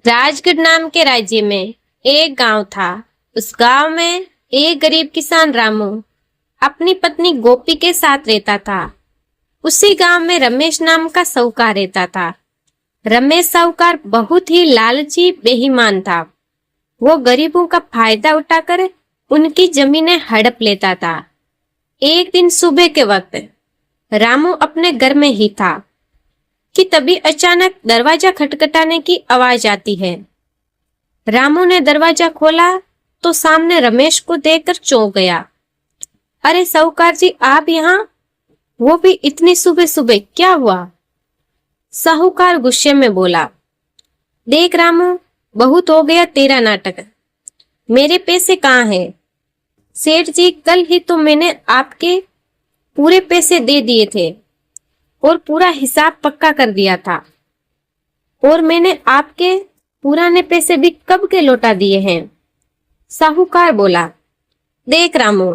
राजगढ़ नाम के राज्य में एक गांव था। उस गांव में एक गरीब किसान रामू अपनी पत्नी गोपी के साथ रहता था। उसी गांव में रमेश नाम का साहूकार रहता था। रमेश साहूकार बहुत ही लालची बेईमान था। वो गरीबों का फायदा उठाकर उनकी जमीनें हड़प लेता था। एक दिन सुबह के वक्त रामू अपने घर में ही था कि तभी अचानक दरवाजा खटखटाने की आवाज आती है। रामू ने दरवाजा खोला तो सामने रमेश को देखकर चौंक गया। अरे साहूकार जी, आप यहाँ? वो भी इतनी सुबह सुबह, क्या हुआ? साहूकार गुस्से में बोला, देख रामू, बहुत हो गया तेरा नाटक। मेरे पैसे कहाँ हैं? सेठ जी, कल ही तो मैंने आपके पूरे पैसे दे दिए थे और पूरा हिसाब पक्का कर दिया था। और मैंने आपके पुराने पैसे भी कब के लौटा दिए हैं। साहूकार बोला, देख रामू,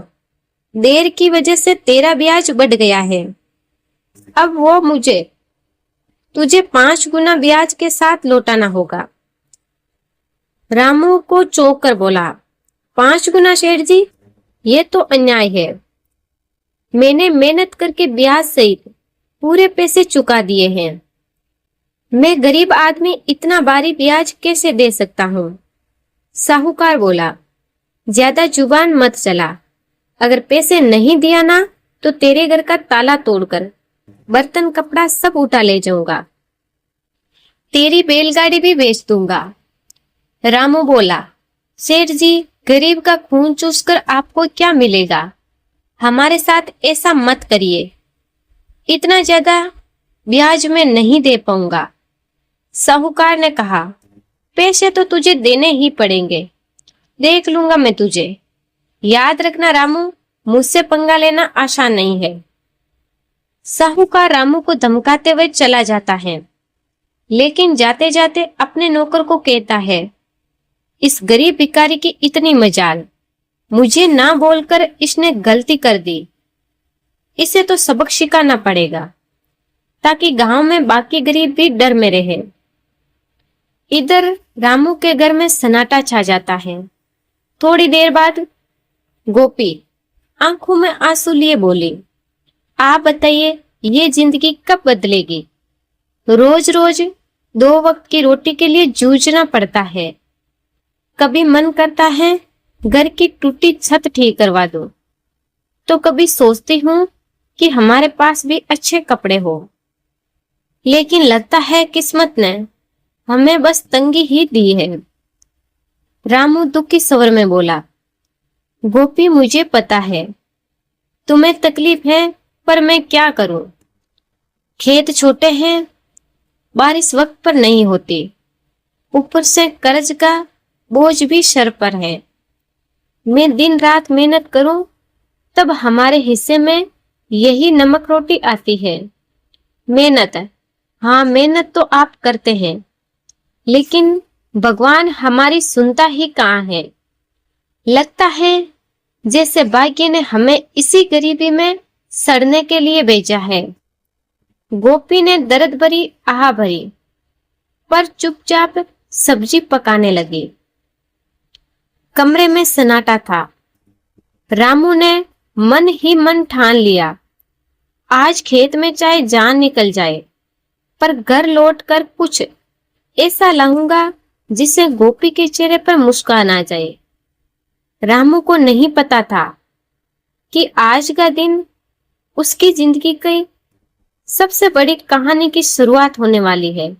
देर की वजह से तेरा ब्याज बढ़ गया है। अब वो मुझे तुझे 5 गुना ब्याज के साथ लौटाना होगा। रामू को चौंक कर बोला, 5 गुना सेठ जी, ये तो अन्याय है। मैंने मेहनत करके ब्याज सहित पूरे पैसे चुका दिए हैं। मैं गरीब आदमी इतना भारी ब्याज कैसे दे सकता हूँ? साहूकार बोला, ज्यादा जुबान मत चला। अगर पैसे नहीं दिया ना तो तेरे घर का ताला तोड़कर बर्तन कपड़ा सब उठा ले जाऊंगा। तेरी बैलगाड़ी भी बेच दूंगा। रामू बोला, सेठ जी, गरीब का खून चूसकर आपको क्या मिलेगा? हमारे साथ ऐसा मत करिए। इतना ज्यादा ब्याज मैं नहीं दे पाऊंगा। साहूकार ने कहा, पैसे तो तुझे देने ही पड़ेंगे। देख लूंगा मैं तुझे। याद रखना रामू, मुझसे पंगा लेना आसान नहीं है। साहूकार रामू को धमकाते हुए चला जाता है, लेकिन जाते जाते अपने नौकर को कहता है, इस गरीब भिखारी की इतनी मजाल, मुझे ना बोलकर इसने गलती कर दी। इसे तो सबक सिखाना पड़ेगा ताकि गांव में बाकी गरीब भी डर में रहे। इधर रामू के घर में सन्नाटा छा जाता है। थोड़ी देर बाद गोपी आंखों में आंसू लिए बोली, आप बताइए, ये जिंदगी कब बदलेगी? रोज रोज 2 वक्त की रोटी के लिए जूझना पड़ता है। कभी मन करता है घर की टूटी छत ठीक करवा दूं, तो कभी सोचती हूँ कि हमारे पास भी अच्छे कपड़े हो। लेकिन लगता है किस्मत ने हमें बस तंगी ही दी है। रामू दुखी स्वर में बोला, गोपी, मुझे पता है तुम्हें तकलीफ है, पर मैं क्या करूं? खेत छोटे हैं, बारिश वक्त पर नहीं होती, ऊपर से कर्ज का बोझ भी सर पर है। मैं दिन रात मेहनत करूं तब हमारे हिस्से में यही नमक रोटी आती है। मेहनत, हाँ मेहनत तो आप करते हैं, लेकिन भगवान हमारी सुनता ही कहाँ है। लगता है जैसे भाग्य ने हमें इसी गरीबी में सड़ने के लिए भेजा है। गोपी ने दर्द भरी आह भरी, पर चुपचाप सब्जी पकाने लगी। कमरे में सन्नाटा था। रामू ने मन ही मन ठान लिया, आज खेत में चाहे जान निकल जाए, पर घर लौटकर कुछ ऐसा लाऊंगा जिससे गोपी के चेहरे पर मुस्कान आ जाए। रामू को नहीं पता था कि आज का दिन उसकी जिंदगी की सबसे बड़ी कहानी की शुरुआत होने वाली है।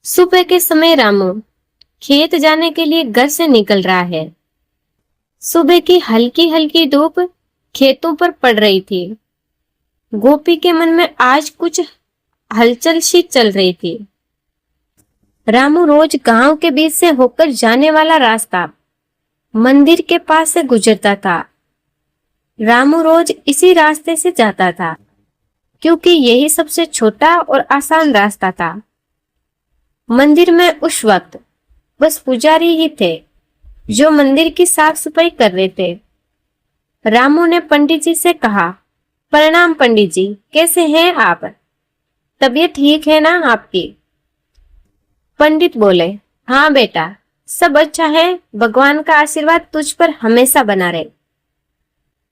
सुबह के समय रामू खेत जाने के लिए घर से निकल रहा है। सुबह की हल्की हल्की धूप खेतों पर पड़ रही थी। गोपी के मन में आज कुछ हलचल सी चल रही थी। रामू रोज गांव के बीच से होकर जाने वाला रास्ता मंदिर के पास से गुजरता था। रामू रोज इसी रास्ते से जाता था, क्योंकि यही सबसे छोटा और आसान रास्ता था। मंदिर में उस वक्त बस पुजारी ही थे जो मंदिर की साफ सफाई कर रहे थे। रामू ने पंडित जी से कहा, प्रणाम पंडित जी, कैसे हैं आप? तबीयत ठीक है ना आपकी? पंडित बोले, हाँ बेटा, सब अच्छा है, भगवान का आशीर्वाद तुझ पर हमेशा बना रहे।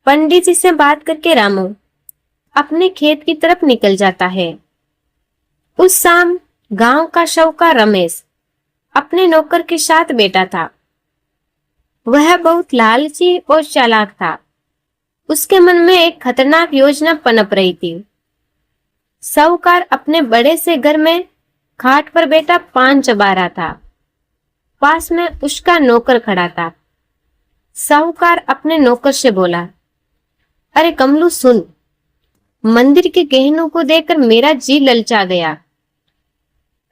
पंडित जी से बात करके रामू अपने खेत की तरफ निकल जाता है। उस शाम गांव का शाहूकार रमेश अपने नौकर के साथ बैठा था। वह बहुत लालची और चालाक था। उसके मन में एक खतरनाक योजना पनप रही थी। साहूकार अपने बड़े से घर में खाट पर बैठा पान चबा रहा था। पास में उसका नौकर खड़ा था। साहूकार अपने नौकर से बोला, अरे कमलू सुन, मंदिर के गहनों को देखकर मेरा जी ललचा गया।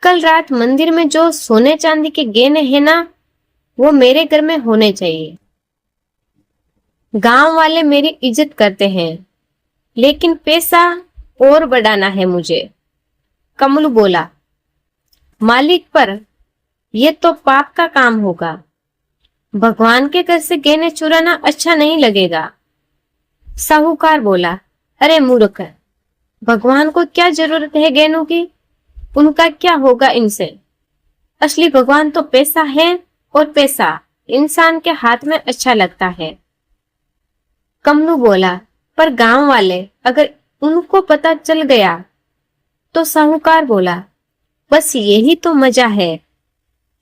कल रात मंदिर में जो सोने चांदी के गहने हैं ना, वो मेरे घर में होने चाहिए। गांव वाले मेरी इज्जत करते हैं, लेकिन पैसा और बढ़ाना है मुझे। कमलू बोला, मालिक पर यह तो पाप का काम होगा। भगवान के घर से गहने चुराना अच्छा नहीं लगेगा। साहूकार बोला, अरे मूर्ख, भगवान को क्या जरूरत है गहनों की? उनका क्या होगा इनसे? असली भगवान तो पैसा है, और पैसा इंसान के हाथ में अच्छा लगता है। कमलू बोला, पर गांव वाले अगर उनको पता चल गया तो? साहूकार बोला, बस यही तो मजा है।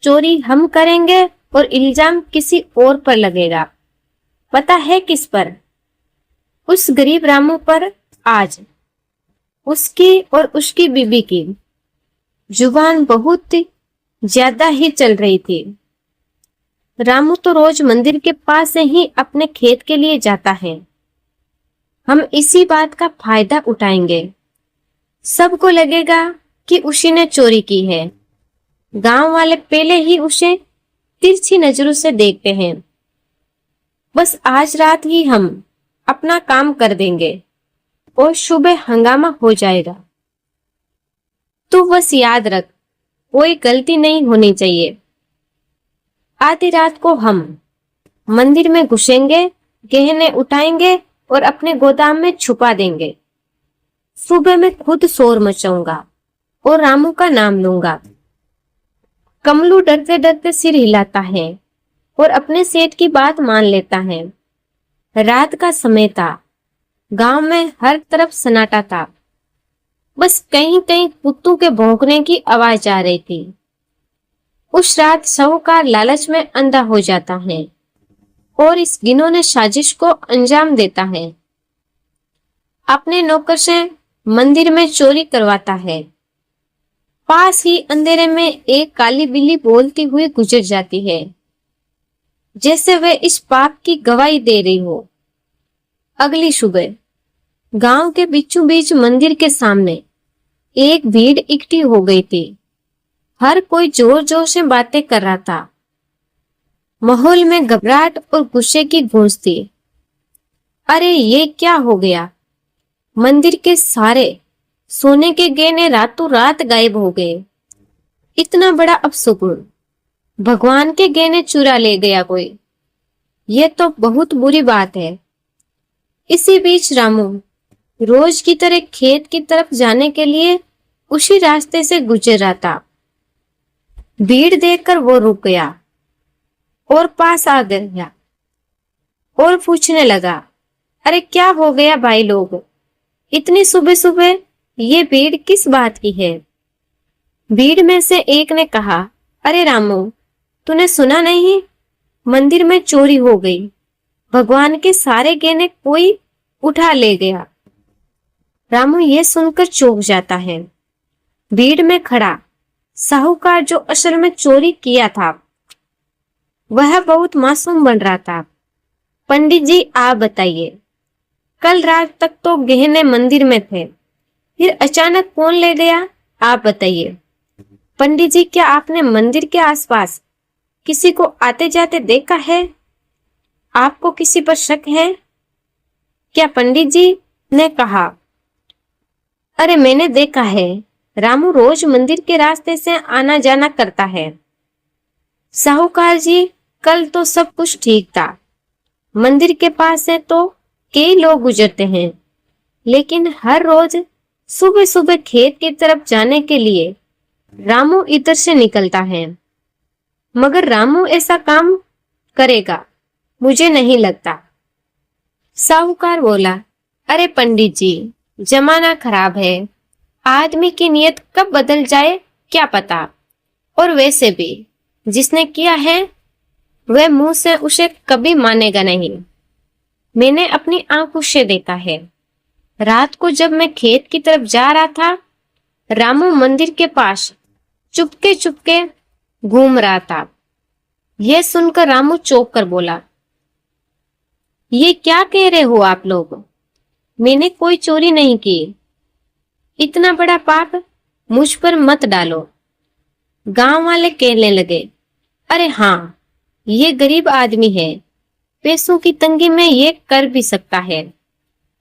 चोरी हम करेंगे और इल्जाम किसी और पर लगेगा। पता है किस पर? उस गरीब रामू पर। आज उसकी और उसकी बीबी की जुबान बहुत ज्यादा ही चल रही थी। रामू तो रोज मंदिर के पास से ही अपने खेत के लिए जाता है। हम इसी बात का फायदा उठाएंगे। सबको लगेगा कि उसी ने चोरी की है। गांव वाले पहले ही उसे तिरछी नजरों से देखते हैं। बस आज रात ही हम अपना काम कर देंगे और सुबह हंगामा हो जाएगा। तो बस याद रख, कोई गलती नहीं होनी चाहिए। आधी रात को हम मंदिर में घुसेंगे, गहने उठाएंगे और अपने गोदाम में छुपा देंगे। सुबह मैं खुद शोर मचाऊंगा और रामू का नाम लूंगा। कमलू डरते डरते सिर हिलाता है और अपने सेठ की बात मान लेता है। रात का समय था। गांव में हर तरफ सन्नाटा था। बस कहीं कहीं कुत्तों के भौंकने की आवाज आ रही थी। उस रात साहूकार लालच में अंधा हो जाता है और इस घिनौनी साजिश को अंजाम देता है। अपने नौकर से मंदिर में चोरी करवाता है। पास ही अंधेरे में एक काली बिल्ली बोलती हुई गुजर जाती है, जैसे वे इस पाप की गवाही दे रही हो। अगली सुबह गांव के बीचों बीच मंदिर के सामने एक भीड़ इकट्ठी हो गई थी। हर कोई जोर जोर से बातें कर रहा था। माहौल में घबराहट और गुस्से की गूंज थी। अरे ये क्या हो गया? मंदिर के सारे सोने के गहने रातों रात गायब हो गए। इतना बड़ा अपशकुन, भगवान के गहने चुरा ले गया कोई। यह तो बहुत बुरी बात है। इसी बीच रामू रोज की तरह खेत की तरफ जाने के लिए उसी रास्ते से गुजर रहा था। भीड़ देखकर वो रुक गया और पास आ गया और पूछने लगा, अरे क्या हो गया भाई लोग? इतनी सुबह सुबह ये भीड़ किस बात की है? भीड़ में से एक ने कहा, अरे रामू, तूने सुना नहीं? मंदिर में चोरी हो गई। भगवान के सारे गहने कोई उठा ले गया। रामू ये सुनकर चौंक जाता है। भीड़ में खड़ा साहूकार, जो असल में चोरी किया था, वह बहुत मासूम बन रहा था। पंडित जी आप बताइए, कल रात तक तो गहने मंदिर में थे, फिर अचानक कौन ले गया? आप बताइए। पंडित जी, क्या आपने मंदिर के आसपास किसी को आते जाते देखा है? आपको किसी पर शक है क्या? पंडित जी ने कहा, अरे मैंने देखा है। रामू रोज मंदिर के रास्ते से आना जाना करता है। साहूकार जी, कल तो सब कुछ ठीक था। मंदिर के पास से तो कई लोग गुजरते हैं, लेकिन हर रोज सुबह सुबह खेत की तरफ जाने के लिए रामू इधर से निकलता है, मगर रामू ऐसा काम करेगा मुझे नहीं लगता। साहूकार बोला, अरे पंडित जी, जमाना खराब है, आदमी की नीयत कब बदल जाए क्या पता। और वैसे भी जिसने किया है वह मुंह से उसे कभी मानेगा नहीं। मैंने अपनी आंखों से देखा है, रात को जब मैं खेत की तरफ जा रहा था, रामू मंदिर के पास चुपके चुपके घूम रहा था। यह सुनकर रामू चौंक कर बोला, ये क्या कह रहे हो आप लोग? मैंने कोई चोरी नहीं की, इतना बड़ा पाप मुझ पर मत डालो। गांव वाले कहने लगे, अरे हाँ, ये गरीब आदमी है, पैसों की तंगी में ये कर भी सकता है।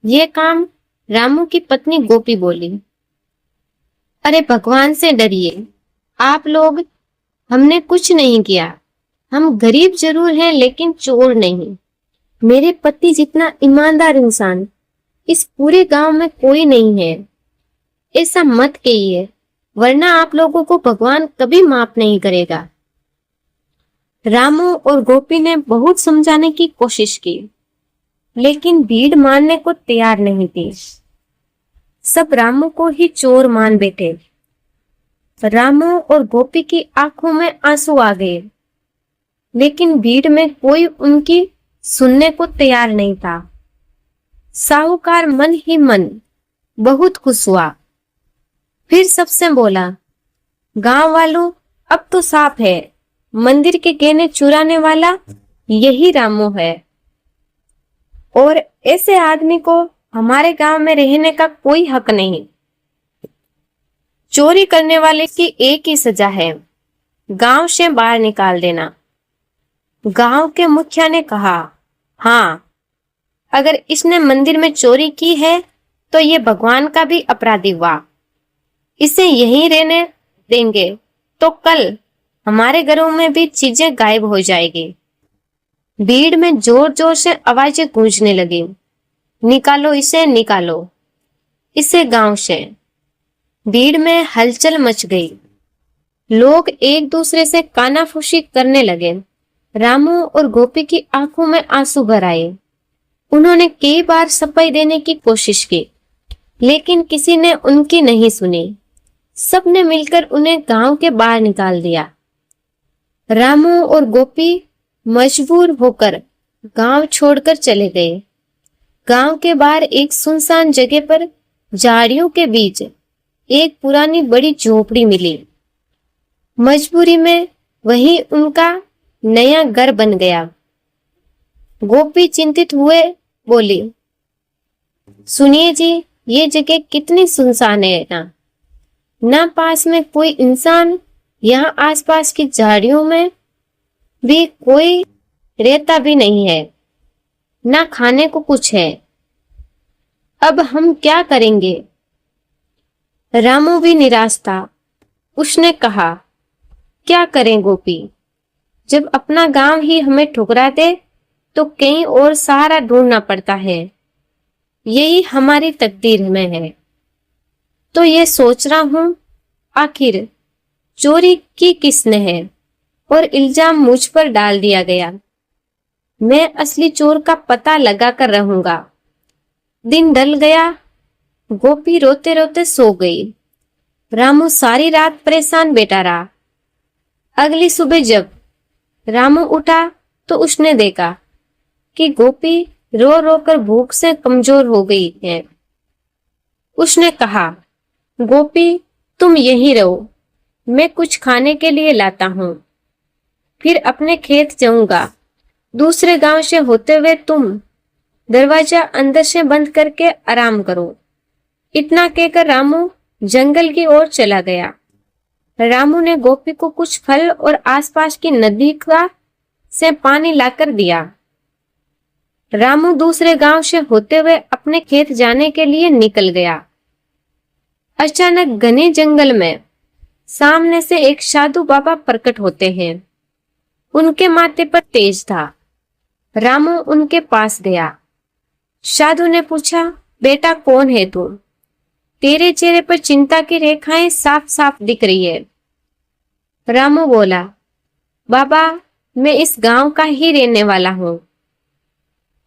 ये काम रामू की पत्नी गोपी बोली, अरे भगवान से डरिए आप लोग, हमने कुछ नहीं किया। हम गरीब जरूर हैं लेकिन चोर नहीं। मेरे पति जितना ईमानदार इंसान इस पूरे गांव में कोई नहीं है। ऐसा मत कहिए, वरना आप लोगों को भगवान कभी माफ नहीं करेगा। रामू और गोपी ने बहुत समझाने की कोशिश की, लेकिन भीड़ मानने को तैयार नहीं थी। सब रामू को ही चोर मान बैठे। रामू और गोपी की आंखों में आंसू आ गए, लेकिन भीड़ में कोई उनकी सुनने को तैयार नहीं था। साहूकार मन ही मन बहुत खुश हुआ। फिर सबसे बोला, गांव वालों, अब तो साफ है, मंदिर के गहने चुराने वाला यही रामू है, और ऐसे आदमी को हमारे गांव में रहने का कोई हक नहीं। चोरी करने वाले की एक ही सजा है, गांव से बाहर निकाल देना। गांव के मुखिया ने कहा, हाँ, अगर इसने मंदिर में चोरी की है तो ये भगवान का भी अपराधी हुआ। इसे यहीं रहने देंगे तो कल हमारे घरों में भी चीजें गायब हो जाएगी। भीड़ में जोर जोर से आवाजें गूंजने लगी, निकालो इसे, निकालो इसे गांव से। भीड़ में हलचल मच गई, लोग एक दूसरे से कानाफूसी करने लगे। रामू और गोपी की आंखों में आंसू भर आए। उन्होंने कई बार सफाई देने की कोशिश की, लेकिन किसी ने उनकी नहीं सुनी। सबने मिलकर उन्हें गांव के बाहर निकाल दिया। रामू और गोपी मजबूर होकर गांव छोड़कर चले गए। गांव के बाहर एक सुनसान जगह पर झाड़ियों के बीच एक पुरानी बड़ी झोपड़ी मिली। मजबूरी में वही उनका नया घर बन गया। गोपी चिंतित हुए बोली, सुनिए जी, ये जगह कितनी सुनसान है ना पास में कोई इंसान, यहाँ आसपास की झाड़ियों में भी कोई रहता भी नहीं है, ना खाने को कुछ है। अब हम क्या करेंगे? रामू भी निराश था। उसने कहा, क्या करें गोपी, जब अपना गांव ही हमें ठुकरा दे तो कहीं और सहारा ढूंढना पड़ता है। यही हमारी तकदीर में है। तो ये सोच रहा हूं, आखिर चोरी की किसने है और इल्जाम मुझ पर डाल दिया गया। मैं असली चोर का पता लगा कर रहूंगा। दिन ढल गया। गोपी रोते रोते सो गई। रामू सारी रात परेशान बैठा रहा। अगली सुबह जब रामू उठा तो उसने देखा कि गोपी रो रो कर भूख से कमजोर हो गई है। उसने कहा, गोपी तुम यहीं रहो, मैं कुछ खाने के लिए लाता हूँ, फिर अपने खेत जाऊंगा। दूसरे गांव से होते हुए तुम दरवाजा अंदर से बंद करके आराम करो। इतना कहकर रामू जंगल की ओर चला गया। रामू ने गोपी को कुछ फल और आसपास की नदी का से पानी लाकर दिया। रामू दूसरे गांव से होते हुए अपने खेत जाने के लिए निकल गया। अचानक घने जंगल में सामने से एक साधु बाबा प्रकट होते हैं। उनके माथे पर तेज था। रामू उनके पास गया। साधु ने पूछा, बेटा कौन है तू? तेरे चेहरे पर चिंता की रेखाएं साफ साफ दिख रही है। रामू बोला, बाबा मैं इस गांव का ही रहने वाला हूँ,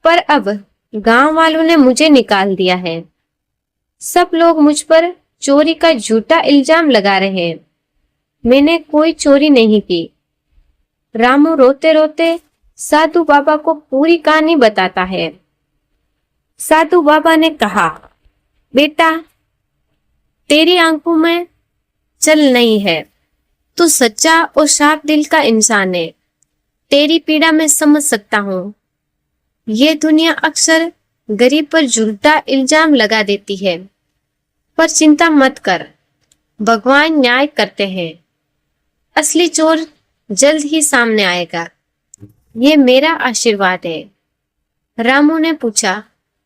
पर अब गांव वालों ने मुझे निकाल दिया है। सब लोग मुझ पर चोरी का झूठा इल्जाम लगा रहे हैं। मैंने कोई चोरी नहीं की। रामू रोते रोते साधु बाबा को पूरी कहानी बताता है। साधु बाबा ने कहा, बेटा तेरी आंखों में चल नहीं है, तू सच्चा और साफ दिल का इंसान है। तेरी पीड़ा मैं समझ सकता हूँ। ये दुनिया अक्सर गरीब पर झूठा इल्जाम लगा देती है, पर चिंता मत कर, भगवान न्याय करते हैं। असली चोर जल्द ही सामने आएगा, ये मेरा आशीर्वाद है। रामू ने पूछा,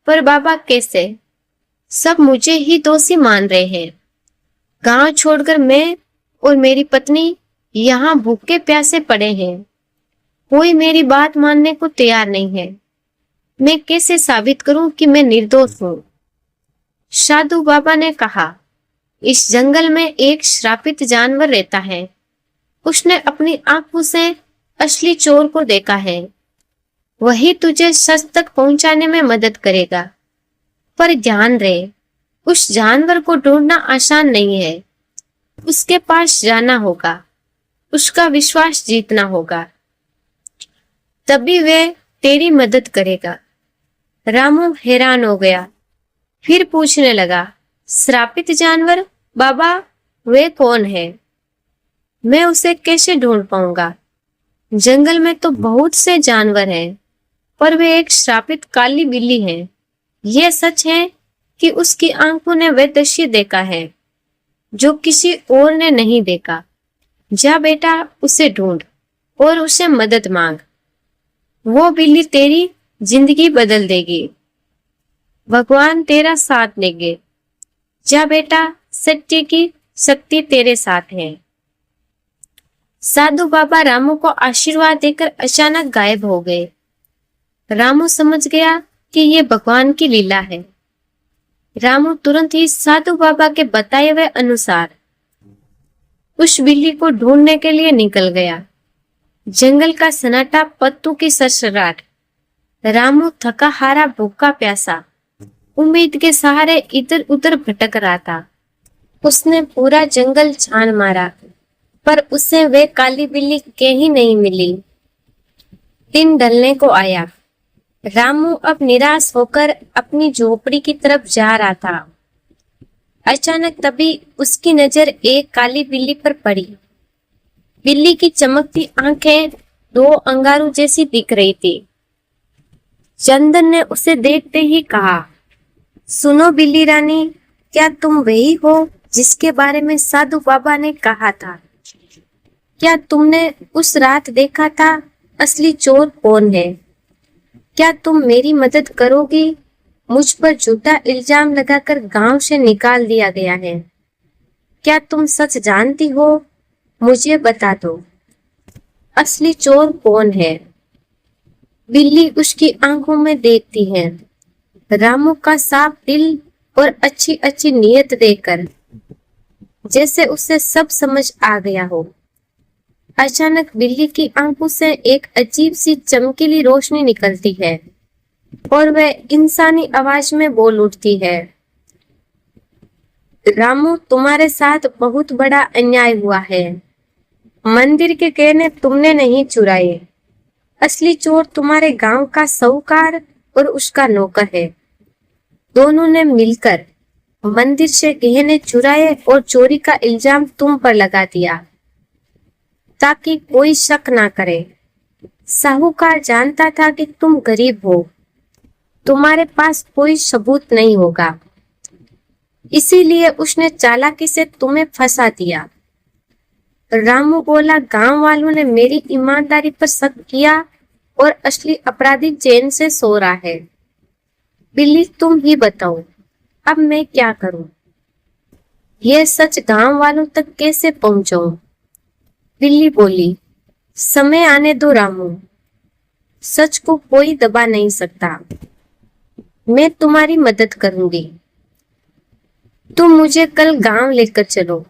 पर बाबा कैसे? सब मुझे ही दोषी मान रहे हैं। गांव छोड़कर मैं और मेरी पत्नी यहाँ भूखे प्यासे पड़े हैं। कोई मेरी बात मानने को तैयार नहीं है। मैं कैसे साबित करूं कि मैं निर्दोष हूँ? साधु बाबा ने कहा, इस जंगल में एक श्रापित जानवर रहता है। उसने अपनी आंखों से असली चोर को देखा है। वही तुझे सच तक पहुंचाने में मदद करेगा। पर ध्यान रहे, उस जानवर को ढूंढना आसान नहीं है। उसके पास जाना होगा, उसका विश्वास जीतना होगा, तभी वे तेरी मदद करेगा। रामू हैरान हो गया, फिर पूछने लगा, श्रापित जानवर? बाबा वे कौन है? मैं उसे कैसे ढूंढ पाऊंगा? जंगल में तो बहुत से जानवर हैं, पर वे एक श्रापित काली बिल्ली है। यह सच है कि उसकी आंखों ने वह दृश्य देखा है जो किसी और ने नहीं देखा। जा बेटा उसे ढूंढ और उससे मदद मांग। वो बिल्ली तेरी जिंदगी बदल देगी। भगवान तेरा साथ देंगे। जा बेटा, सत्य की शक्ति तेरे साथ है। साधु बाबा रामू को आशीर्वाद देकर अचानक गायब हो गए। रामू समझ गया कि ये भगवान की लीला है। रामू तुरंत ही साधु बाबा के बताए हुए अनुसार उस बिल्ली को ढूंढने के लिए निकल गया। जंगल का सन्नाटा, पत्तों की सरसराहट। रामू थका हारा, भूखा प्यासा, उम्मीद के सहारे इधर उधर भटक रहा था। उसने पूरा जंगल छान मारा, पर उसे वे काली बिल्ली कहीं नहीं मिली। दिन ढलने को आया। रामू अब निराश होकर अपनी झोपड़ी की तरफ जा रहा था। अचानक तभी उसकी नजर एक काली बिल्ली पर पड़ी। बिल्ली की चमकती आंखें दो अंगारों जैसी दिख रही थी। चंदन ने उसे देखते ही कहा, सुनो बिल्ली रानी, क्या तुम वही हो जिसके बारे में साधु बाबा ने कहा था? क्या तुमने उस रात देखा था असली चोर कौन है? क्या तुम मेरी मदद करोगी? मुझ पर झूठा इल्जाम लगाकर गांव से निकाल दिया गया है। क्या तुम सच जानती हो? मुझे बता दो, असली चोर कौन है? बिल्ली उसकी आंखों में देखती है। रामू का साफ दिल और अच्छी अच्छी नीयत देखकर जैसे उसे सब समझ आ गया हो। अचानक बिल्ली की आंखों से एक अजीब सी चमकीली रोशनी निकलती है और वह इंसानी आवाज में बोल उठती है, रामू तुम्हारे साथ बहुत बड़ा अन्याय हुआ है। मंदिर के गहने तुमने नहीं चुराए। असली चोर तुम्हारे गांव का साहूकार और उसका नौकर है। दोनों ने मिलकर मंदिर से गहने चुराए और चोरी का इल्जाम तुम पर लगा दिया ताकि कोई शक ना करे। साहूकार जानता था कि तुम गरीब हो, तुम्हारे पास कोई सबूत नहीं होगा, इसीलिए उसने चालाकी से तुम्हें फंसा दिया। रामू बोला, गांव वालों ने मेरी ईमानदारी पर शक किया और असली अपराधी जेल से सो रहा है। बिल्ली तुम ही बताओ, अब मैं क्या करूं? यह सच गांव वालों तक कैसे पहुंचाऊं? बिल्ली बोली, समय आने दो रामू, सच को कोई दबा नहीं सकता। मैं तुम्हारी मदद करूंगी। तुम मुझे कल गांव लेकर चलो।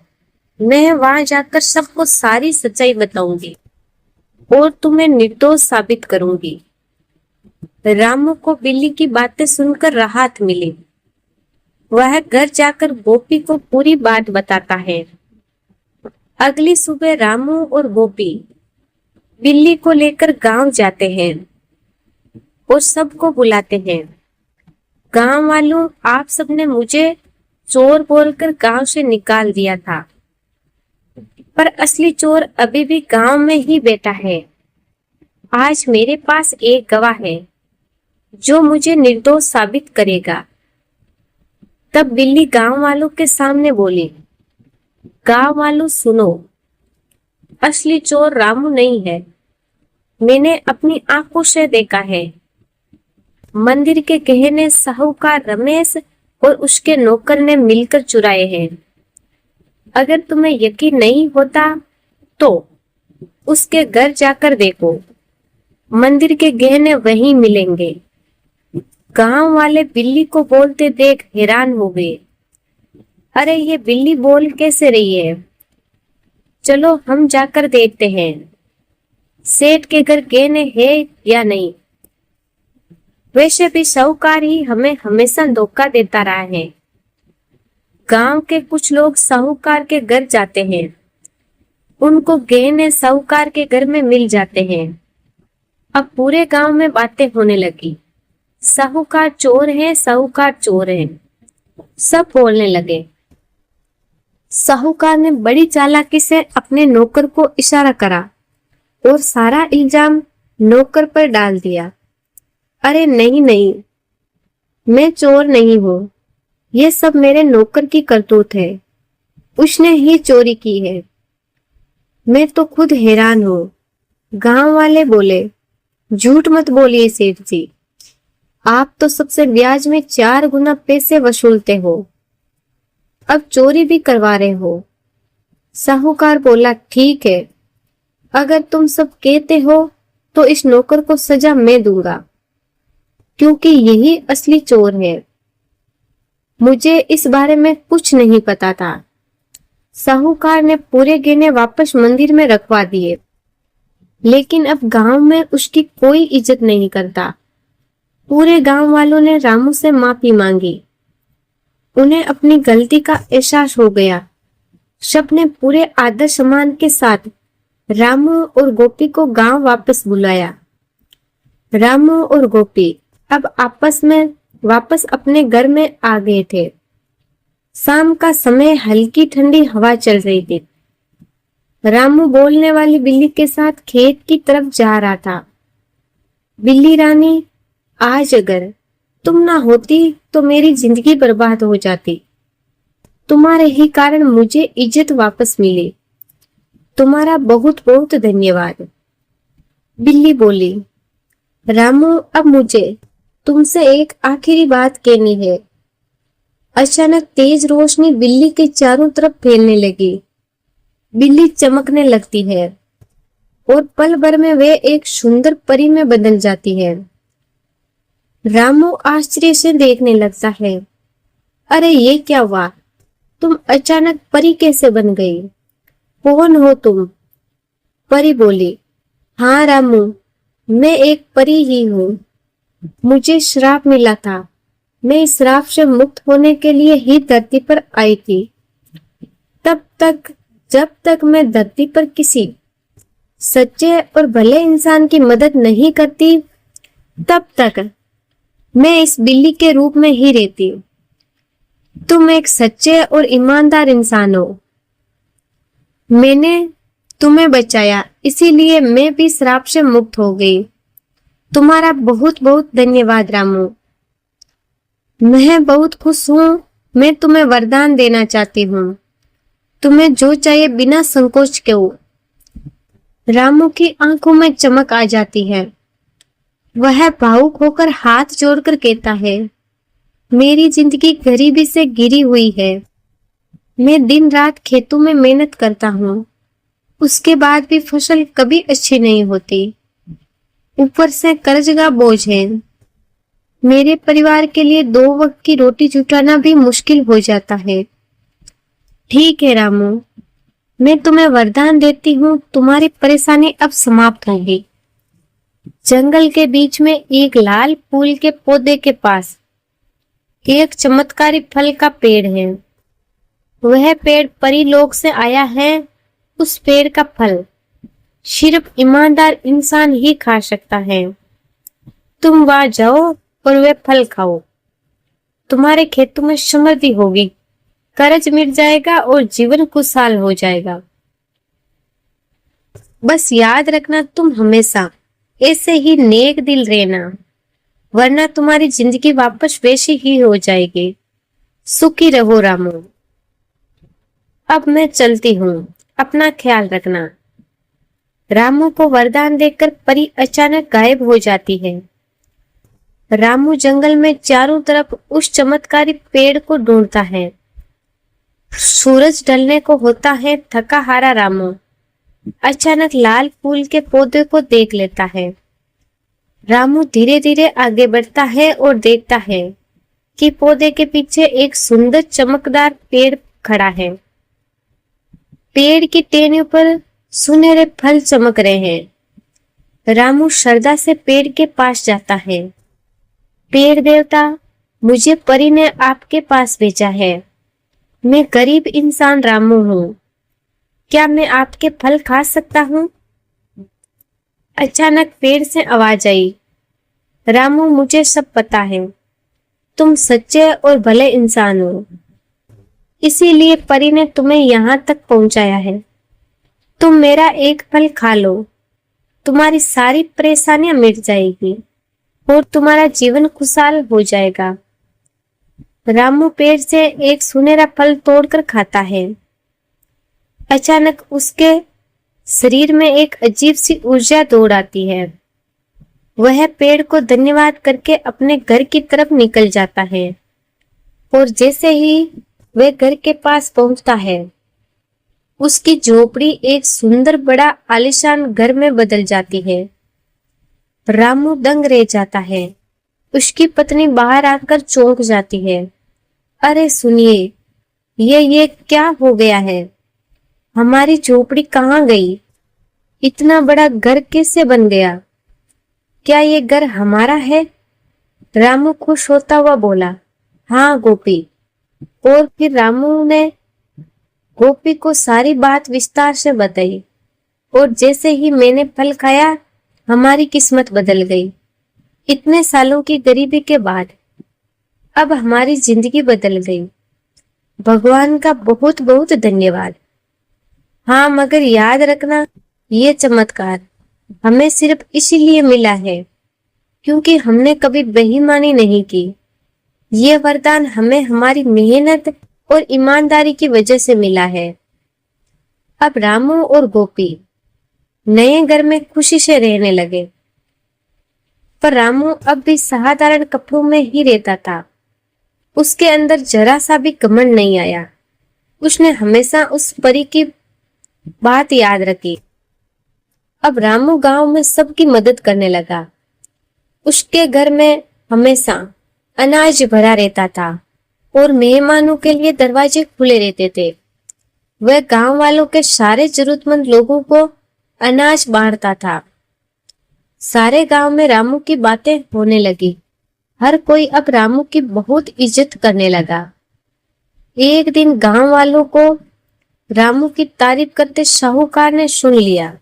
मैं वहां जाकर सबको सारी सच्चाई बताऊंगी और तुम्हें निर्दोष साबित करूंगी। रामू को बिल्ली की बातें सुनकर राहत मिली। वह घर जाकर गोपी को पूरी बात बताता है। अगली सुबह रामू और गोपी बिल्ली को लेकर गांव जाते हैं और सबको बुलाते हैं। गांव वालों, आप सबने मुझे चोर बोलकर गांव से निकाल दिया था, पर असली चोर अभी भी गांव में ही बैठा है। आज मेरे पास एक गवाह है जो मुझे निर्दोष साबित करेगा। तब बिल्ली गांव वालों के सामने बोली, गांव वालों सुनो, असली चोर रामू नहीं है। मैंने अपनी आंखों से देखा है। मंदिर के गहने साहूकार रमेश और उसके नौकर ने मिलकर चुराए हैं। अगर तुम्हें यकीन नहीं होता तो उसके घर जाकर देखो, मंदिर के गहने वहीं मिलेंगे। गांव वाले बिल्ली को बोलते देख हैरान हो गए। अरे ये बिल्ली बोल कैसे रही है? चलो हम जाकर देखते हैं सेठ के घर गहने हैं या नहीं। वैसे भी साहूकार ही हमें हमेशा धोखा देता रहा है। गांव के कुछ लोग साहूकार के घर जाते हैं, उनको गहने साहूकार के घर में मिल जाते हैं। अब पूरे गांव में बातें होने लगी, साहूकार चोर है, साहूकार चोर है। सब बोलने लगे। साहूकार ने बड़ी चालाकी से अपने नौकर को इशारा करा और सारा इल्जाम नौकर पर डाल दिया। अरे नहीं नहीं, मैं चोर नहीं हूँ, ये सब मेरे नौकर की करतूत है, उसने ही चोरी की है। मैं तो खुद हैरान हूँ। गांव वाले बोले, झूठ मत बोलिए सेठ जी, आप तो सबसे ब्याज में 4 गुना पैसे वसूलते हो, अब चोरी भी करवा रहे हो। साहूकार बोला, ठीक है, अगर तुम सब कहते हो तो इस नौकर को सजा मैं दूंगा, क्योंकि यही असली चोर है। मुझे इस बारे में कुछ नहीं पता था। साहूकार ने पूरे गहने वापस मंदिर में रखवा दिए, लेकिन अब गांव में उसकी कोई इज्जत नहीं करता। पूरे गांव वालों ने रामू से माफी मांगी। उन्हें अपनी गलती का एहसास हो गया। सबने पूरे आदर सम्मान के साथ रामू और गोपी को गांव वापस बुलाया। रामू और गोपी अब आपस में वापस अपने घर में आ गए थे। शाम का समय, हल्की ठंडी हवा चल रही थी। रामू बोलने वाली बिल्ली के साथ खेत की तरफ जा रहा था। बिल्ली रानी, आज अगर तुम ना होती तो मेरी जिंदगी बर्बाद हो जाती। तुम्हारे ही कारण मुझे इज्जत वापस मिली। तुम्हारा बहुत बहुत धन्यवाद। बिल्ली बोली, रामू, अब मुझे तुमसे एक आखिरी बात कहनी है। अचानक तेज रोशनी बिल्ली के चारों तरफ फैलने लगी। बिल्ली चमकने लगती है और पल भर में वे एक सुंदर परी में बदल जाती है। रामू आश्चर्य से देखने लगता है। अरे ये क्या हुआ? तुम अचानक परी कैसे बन गई? कौन हो तुम? परी बोली, हाँ रामू, मैं एक परी ही हूँ। मुझे श्राप मिला था। मैं इस श्राप से मुक्त होने के लिए ही धरती पर आई थी। जब तक मैं धरती पर किसी सच्चे और भले इंसान की मदद नहीं करती, तब तक मैं इस बिल्ली के रूप में ही रहती। तुम एक सच्चे और ईमानदार इंसान हो। मैंने तुम्हें बचाया, इसीलिए मैं भी श्राप से मुक्त हो गई। तुम्हारा बहुत बहुत धन्यवाद रामू। मैं बहुत खुश हूँ। मैं तुम्हें वरदान देना चाहती हूँ। तुम्हें जो चाहिए बिना संकोच के हो। रामू की आंखों में चमक आ जाती है। वह भावुक होकर हाथ जोड़कर कहता है, मेरी जिंदगी गरीबी से घिरी हुई है। मैं दिन रात खेतों में मेहनत करता हूँ, उसके बाद भी फसल कभी अच्छी नहीं होती। ऊपर से कर्ज का बोझ है। मेरे परिवार के लिए 2 वक्त की रोटी जुटाना भी मुश्किल हो जाता है। ठीक है रामू, मैं तुम्हें वरदान देती हूँ, तुम्हारी परेशानी अब समाप्त होगी। जंगल के बीच में एक लाल फूल के पौधे के पास एक चमत्कारी फल का पेड़ है। वह पेड़ परीलोक से आया है। उस पेड़ का फल सिर्फ ईमानदार इंसान ही खा सकता है। तुम वहां जाओ और वह फल खाओ। तुम्हारे खेतों में समृद्धि होगी, कर्ज मिट जाएगा और जीवन खुशहाल हो जाएगा। बस याद रखना, तुम हमेशा ऐसे ही नेक दिल रहना, वरना तुम्हारी जिंदगी वापस वैसी ही हो जाएगी। सुखी रहो रामू। अब मैं चलती हूँ, अपना ख्याल रखना। रामू को वरदान देकर परी अचानक गायब हो जाती है। रामू जंगल में चारों तरफ उस चमत्कारी पेड़ को ढूंढता है। सूरज ढलने को होता है। थका हारा रामू अचानक लाल फूल के पौधे को देख लेता है। रामू धीरे धीरे आगे बढ़ता है और देखता है कि पौधे के पीछे एक सुंदर चमकदार पेड़ खड़ा है। पेड़ की टहनियों पर सुनहरे फल चमक रहे हैं। रामू श्रद्धा से पेड़ के पास जाता है। पेड़ देवता, मुझे परी ने आपके पास भेजा है। मैं गरीब इंसान रामू हूँ। क्या मैं आपके फल खा सकता हूँ? अचानक पेड़ से आवाज आई, रामू मुझे सब पता है। तुम सच्चे और भले इंसान हो, इसीलिए परी ने तुम्हें यहाँ तक पहुंचाया है। तुम मेरा एक फल खा लो, तुम्हारी सारी परेशानियां मिट जाएगी और तुम्हारा जीवन खुशहाल हो जाएगा। रामू पेड़ से एक सुनहरा फल तोड़कर खाता है। अचानक उसके शरीर में एक अजीब सी ऊर्जा दौड़ आती है। वह पेड़ को धन्यवाद करके अपने घर की तरफ निकल जाता है और जैसे ही वह घर के पास पहुंचता है, उसकी झोपड़ी एक सुंदर बड़ा आलीशान घर में बदल जाती है। रामू दंग रह जाता है। उसकी पत्नी बाहर आकर चौंक जाती है। अरे सुनिए, ये क्या हो गया है? हमारी झोपड़ी कहाँ गई? इतना बड़ा घर कैसे बन गया? क्या ये घर हमारा है? रामू खुश होता हुआ बोला, हाँ गोपी। और फिर रामू ने गोपी को सारी बात विस्तार से बताई और जैसे ही मैंने फल खाया, हमारी किस्मत बदल गई। इतने सालों की गरीबी के बाद अब हमारी जिंदगी बदल गई। भगवान का बहुत बहुत धन्यवाद। हाँ, मगर याद रखना, ये चमत्कार हमें सिर्फ इसीलिए मिला है क्योंकि हमने कभी बेईमानी नहीं की। ये वरदान हमें हमारी मेहनत और ईमानदारी की वजह से मिला है। अब रामू और गोपी नए घर में खुशी से रहने लगे। पर रामू अब भी साधारण कपड़ों में ही रहता था। उसके अंदर जरा सा भी घमंड नहीं आया। उसने हमेशा उस परी की बात याद रखी। अब रामू गांव में सबकी मदद करने लगा। उसके घर में हमेशा अनाज भरा रहता था और मेहमानों के लिए दरवाजे खुले रहते थे। वह गांव वालों के सारे जरूरतमंद लोगों को अनाज बांटता था। सारे गांव में रामू की बातें होने लगी। हर कोई अब रामू की बहुत इज्जत करने लगा। एक दिन गांव वालों को रामू की तारीफ करते साहूकार ने सुन लिया।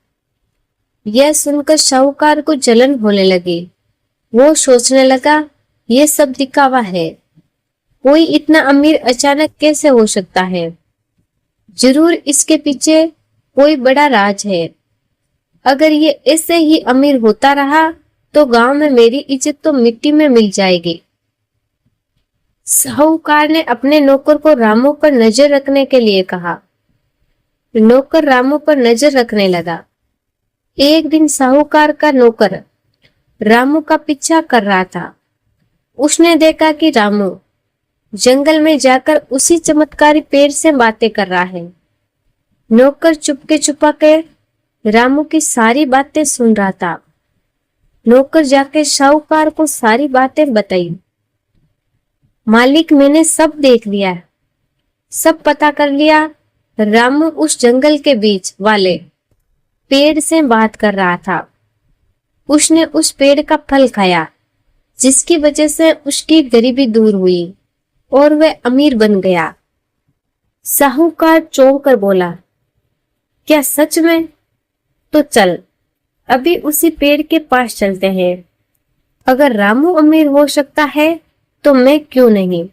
यह सुनकर साहूकार को जलन होने लगी। वो सोचने लगा, ये सब दिखावा है। कोई इतना अमीर अचानक कैसे हो सकता है? जरूर इसके पीछे कोई बड़ा राज है। अगर ये ऐसे ही अमीर होता रहा तो गांव में मेरी इज्जत तो मिट्टी में मिल जाएगी। साहूकार ने अपने नौकर को रामू पर नजर रखने के लिए कहा। नौकर रामू पर नजर रखने लगा। एक दिन साहूकार का नौकर रामू का पीछा कर रहा था। उसने देखा कि रामू जंगल में जाकर उसी चमत्कारी पेड़ से बातें कर रहा है। नौकर चुपके छुपा के रामू की सारी बातें सुन रहा था। नौकर जाके साहूकार को सारी बातें बताई। मालिक, मैंने सब देख लिया, सब पता कर लिया। रामू उस जंगल के बीच वाले पेड़ से बात कर रहा था। उसने उस पेड़ का फल खाया, जिसकी वजह से उसकी गरीबी दूर हुई और वह अमीर बन गया। साहूकार चौंक कर बोला, क्या सच में? तो चल अभी उसी पेड़ के पास चलते हैं। अगर रामू अमीर हो सकता है तो मैं क्यों नहीं?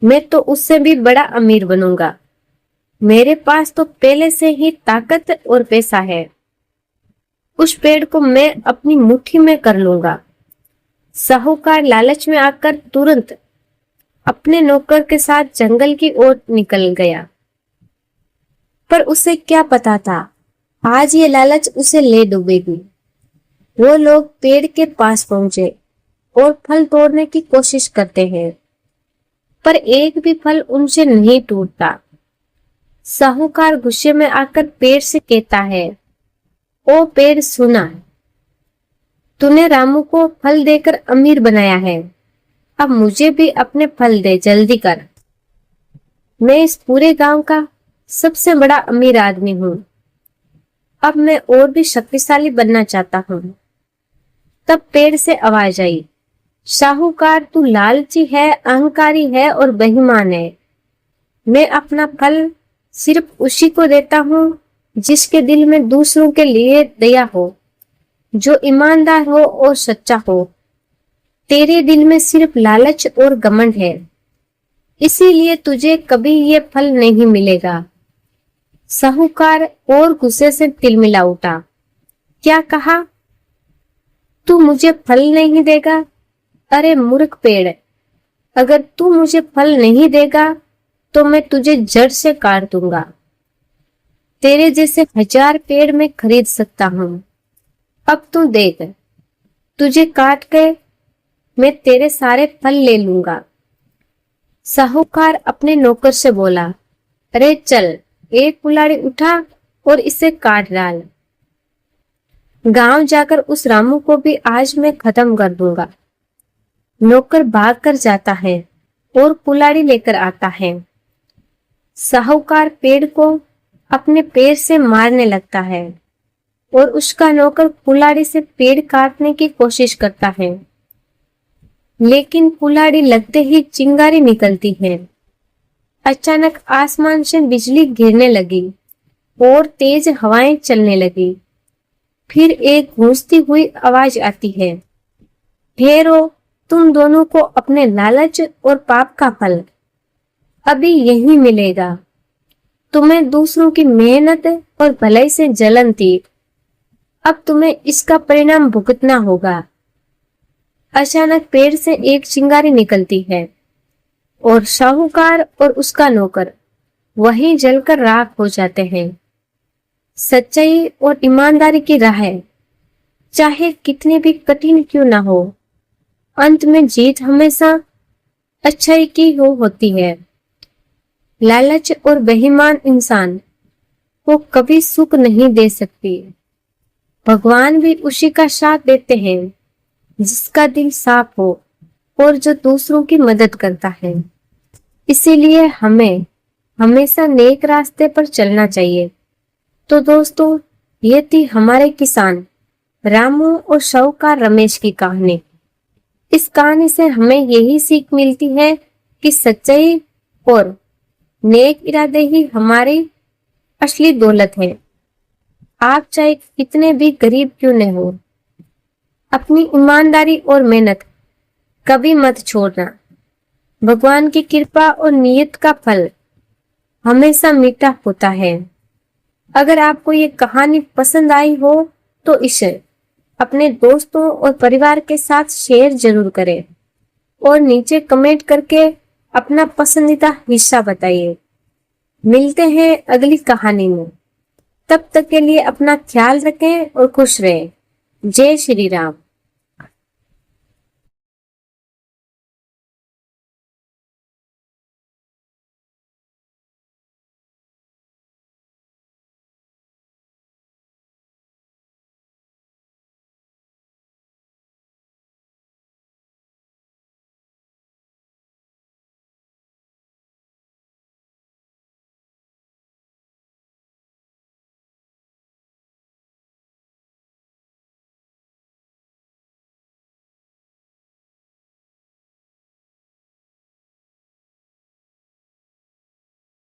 मैं तो उससे भी बड़ा अमीर बनूंगा। मेरे पास तो पहले से ही ताकत और पैसा है। उस पेड़ को मैं अपनी मुट्ठी में कर लूंगा। साहूकार लालच में आकर तुरंत अपने नौकर के साथ जंगल की ओर निकल गया। पर उसे क्या पता था, आज ये लालच उसे ले डूबेगी। वो लोग पेड़ के पास पहुंचे और फल तोड़ने की कोशिश करते हैं, पर एक भी फल उनसे नहीं टूटता। साहूकार गुस्से में आकर पेड़ से कहता है, ओ पेड़ सुना, तूने रामू को फल देकर अमीर बनाया है, अब मुझे भी अपने फल दे, जल्दी कर। मैं इस पूरे गांव का सबसे बड़ा अमीर आदमी हूँ। अब मैं और भी शक्तिशाली बनना चाहता हूँ। तब पेड़ से आवाज आई, साहूकार तू लालची है, अहंकारी है और बेईमान है। मैं अपना फल सिर्फ उसी को देता हूँ जिसके दिल में दूसरों के लिए दया हो, जो ईमानदार हो और सच्चा हो। तेरे दिल में सिर्फ लालच और घमंड है, इसीलिए तुझे कभी ये फल नहीं मिलेगा। साहूकार और गुस्से से तिलमिला उठा। क्या कहा? तू मुझे फल नहीं देगा? अरे मूर्ख पेड़, अगर तू मुझे फल नहीं देगा तो मैं तुझे जड़ से काट दूंगा। तेरे जैसे 1000 पेड़ मैं खरीद सकता हूँ। अब तू देख, तुझे काट के मैं तेरे सारे फल ले लूंगा। साहूकार अपने नौकर से बोला, अरे चल, एक कुल्हाड़ी उठा और इसे काट डाल। गांव जाकर उस रामू को भी आज मैं खत्म कर दूंगा। नौकर भाग कर जाता है और कुल्हाड़ी लेकर आता है। साहूकार पेड़ को अपने पैर से मारने लगता है और उसका नौकर कुल्हाड़ी से पेड़ काटने की कोशिश करता है, लेकिन कुल्हाड़ी लगते ही चिंगारी निकलती है। अचानक आसमान से बिजली गिरने लगी और तेज हवाएं चलने लगी। फिर एक गूंजती हुई आवाज आती है, ठहरो, तुम दोनों को अपने लालच और पाप का फल अभी यही मिलेगा। तुम्हें दूसरों की मेहनत और भलाई से जलन थी, अब तुम्हें इसका परिणाम भुगतना होगा। अचानक पेड़ से एक चिंगारी निकलती है और साहूकार और उसका नौकर वहीं जलकर राख हो जाते हैं। सच्चाई और ईमानदारी की राह चाहे कितनी भी कठिन क्यों ना हो, अंत में जीत हमेशा अच्छाई की होती है। लालच और बेईमान इंसान को कभी सुख नहीं दे सकती। भगवान भी उसी का साथ देते हैं जिसका दिल साफ हो और जो दूसरों की मदद करता है। इसीलिए हमें हमेशा नेक रास्ते पर चलना चाहिए। तो दोस्तों, ये थी हमारे किसान रामू और साहूकार रमेश की कहानी। इस कहानी से हमें यही सीख मिलती है कि सच्चाई और नेक इरादे ही हमारी असली दौलत है। आप चाहे कितने भी गरीब क्यों न हो, अपनी ईमानदारी और मेहनत कभी मत छोड़ना। भगवान की कृपा और नियत का फल हमेशा मीठा होता है। अगर आपको ये कहानी पसंद आई हो तो इसे अपने दोस्तों और परिवार के साथ शेयर जरूर करें और नीचे कमेंट करके अपना पसंदीदा हिस्सा बताइए। मिलते हैं अगली कहानी में। तब तक के लिए अपना ख्याल रखें और खुश रहें। जय श्री राम।